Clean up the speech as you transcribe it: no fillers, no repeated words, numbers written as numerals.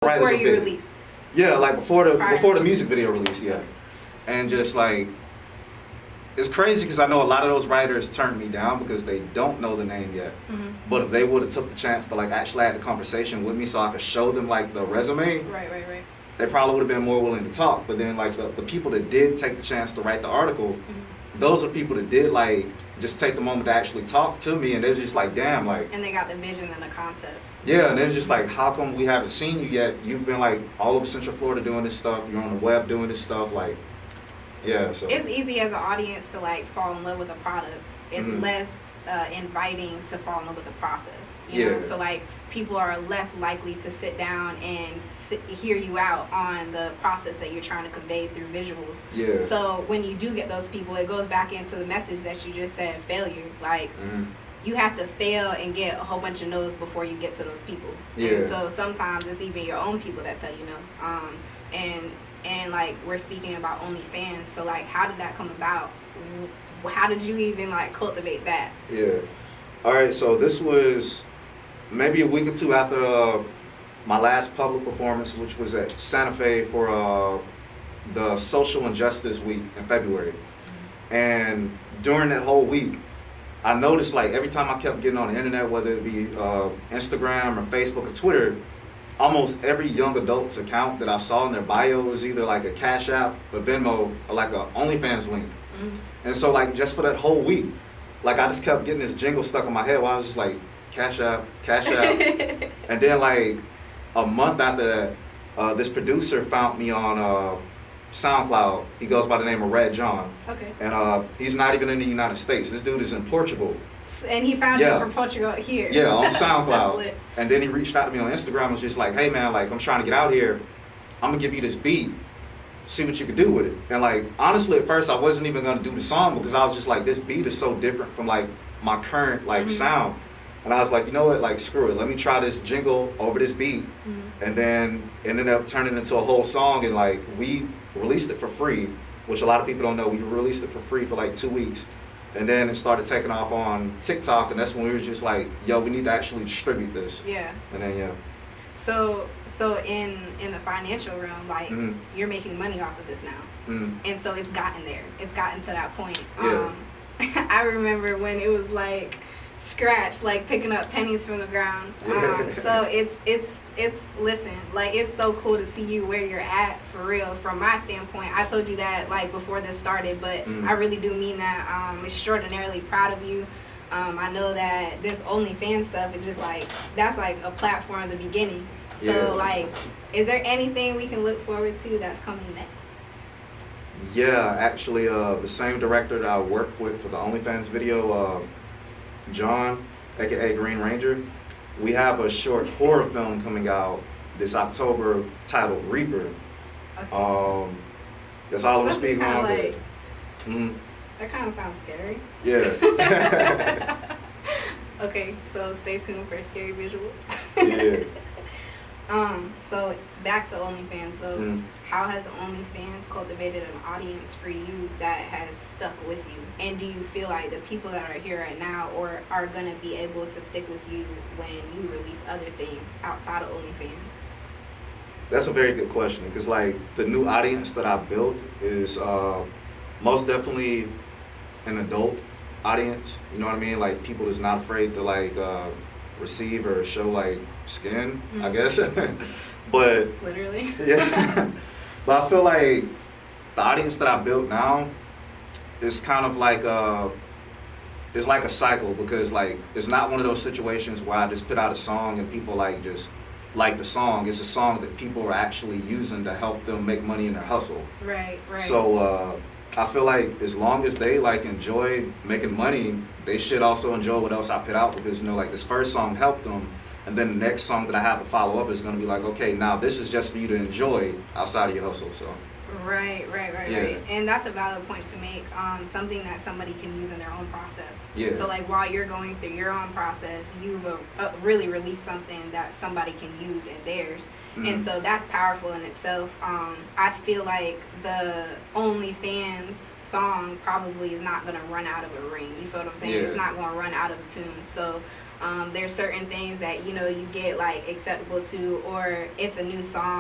Before you release. Yeah, like before the music video release, yeah. And just like, it's crazy because I know a lot of those writers turned me down because they don't know the name yet. Mm-hmm. But if they would have took the chance to like actually have the conversation with me so I could show them like the resume, Right. they probably would have been more willing to talk. But then like the people that did take the chance to write the article, those are people that did like just take the moment to actually talk to me, and they're just like, damn, like. And they got the vision and the concepts. Yeah, and they're just like, how come we haven't seen you yet? You've been like all over Central Florida doing this stuff. You're on the web doing this stuff, like. Yeah, so it's easy as an audience to like fall in love with a product. It's Mhm. less inviting to fall in love with the process. You Yeah. know, so like people are less likely to sit down and hear you out on the process that you're trying to convey through visuals. Yeah. So when you do get those people, it goes back into the message that you just said, failure. Like you have to fail and get a whole bunch of no's before you get to those people. Yeah. And so sometimes it's even your own people that tell you no. And like we're speaking about OnlyFans, so like how did that come about? How did you even like cultivate that? Yeah. All right, so this was maybe a week or two after my last public performance, which was at Santa Fe for the Social Injustice Week in February. And during that whole week, I noticed like every time I kept getting on the internet, whether it be Instagram or Facebook or Twitter, almost every young adult's account that I saw in their bio was either like a Cash App, a Venmo, or like a OnlyFans link. And so like just for that whole week, like I just kept getting this jingle stuck in my head while I was just like, Cash App, Cash App. And then like a month after that, this producer found me on SoundCloud. He goes by the name of Red John. Okay. And he's not even in the United States. This dude is in Portugal. And he found you from Portugal here. Yeah, on SoundCloud. That's lit. And then he reached out to me on Instagram and was just like, hey man, like I'm trying to get out here. I'm gonna give you this beat. See what you can do with it. And like honestly at first I wasn't even gonna do the song because I was just like, this beat is so different from like my current like sound. And I was like, you know what, like screw it. Let me try this jingle over this beat. And then it ended up turning into a whole song, and like we released it for free, which a lot of people don't know. We released it for free for like 2 weeks. And then it started taking off on TikTok, and that's when we were just like, yo, we need to actually distribute this. Yeah. And then, yeah. So in the financial realm, like you're making money off of this now. And so it's gotten there. It's gotten to that point. Yeah. I remember when it was like scratch, like picking up pennies from the ground. So it's listen, like it's so cool to see you where you're at for real. From my standpoint, I told you that like before this started, but I really do mean that. Extraordinarily proud of you. I know that this OnlyFans stuff is just like, that's like a platform at the beginning. So like, is there anything we can look forward to that's coming next? Yeah, actually the same director that I worked with for the OnlyFans video, John, aka Green Ranger, we have a short horror film coming out this October titled Reaper. Okay. That's all I'm speaking on. Like, that kind of sounds scary. Yeah. Okay, so stay tuned for scary visuals. Yeah. So back to OnlyFans though. How has OnlyFans cultivated an audience for you that has stuck with you? And do you feel like the people that are here right now or are gonna be able to stick with you when you release other things outside of OnlyFans? That's a very good question, because like the new audience that I built is most definitely an adult audience. You know what I mean? Like people that's not afraid to like receive or show like skin, I guess. But literally. Yeah. But I feel like the audience that I built now is kind of like it's like a cycle, because like it's not one of those situations where I just put out a song and people like just like the song. It's a song that people are actually using to help them make money in their hustle. Right. So I feel like as long as they like enjoy making money, they should also enjoy what else I put out, because you know like this first song helped them, and then the next song that I have to follow up is going to be like, okay, now this is just for you to enjoy outside of your hustle. So Right. And that's a valid point to make. Something that somebody can use in their own process. Yeah. So like while you're going through your own process, you've really released something that somebody can use in theirs. And so that's powerful in itself. I feel like the OnlyFans song probably is not going to run out of a ring. You feel what I'm saying? Yeah. It's not going to run out of a tune. So There's certain things that you get like acceptable to, or it's a new song